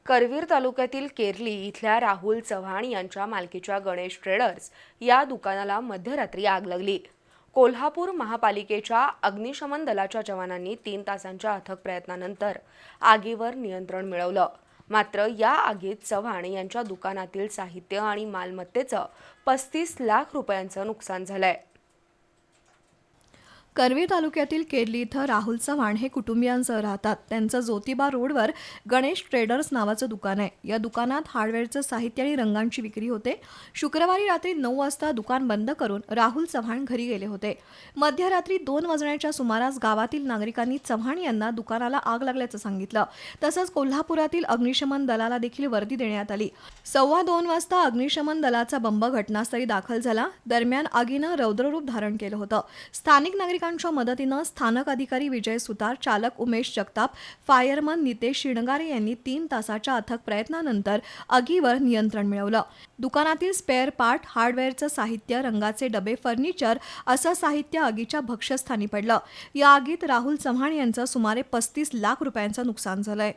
करवीर तालुक्यातील केरली इथल्या राहुल चव्हाण यांच्या मालकीच्या गणेश ट्रेडर्स या दुकानाला मध्यरात्री आग लागली। कोल्हापूर महापालिकेच्या अग्निशमन दलाच्या जवानांनी 3 तासांच्या अथक प्रयत्नानंतर आगीवर नियंत्रण मिळवलं। मात्र या आगीत चव्हाण यांच्या दुकानातील साहित्य आणि मालमत्तेचं 35 लाख रुपयांचं नुकसान झालंय। करवीर तालुक्यातील केरली इथं राहुल चव्हाण हे कुटुंबियांसह राहतात। त्यांचं ज्योतिबा रोडवर गणेश ट्रेडर्स नावाचं दुकान आहे। या दुकानात हार्डवेअरचं साहित्य आणि रंगांची विक्री होते। शुक्रवारी रात्री 9 वाजता दुकान बंद करून राहुल चव्हाण घरी गेले होते। मध्यरात्री 2 वाजण्याच्या सुमारास गावातील नागरिकांनी चव्हाण यांना दुकानाला आग लागल्याचं सांगितलं। तसंच कोल्हापुरातील अग्निशमन दलाला देखील वर्दी देण्यात आली। 2:15 वाजता अग्निशमन दलाचा बंब घटनास्थळी दाखल झाला। दरम्यान आगीनं रौद्ररूप धारण केलं होतं। स्थानिक नागरिकांच्या मदतीनं स्थानक अधिकारी विजय सुतार, चालक उमेश जगताप, फायरमन नितेश शिणगारे यांनी 3 तासाच्या अथक प्रयत्नानंतर आगीवर नियंत्रण मिळवलं। दुकानातील स्पेअर पार्ट, हार्डवेअरचं साहित्य, रंगाचे डबे, फर्निचर असं साहित्य आगीच्या भक्ष्यस्थानी पडलं। या आगीत राहुल चव्हाण यांचं सुमारे 35 लाख रुपयांचं नुकसान झालंय।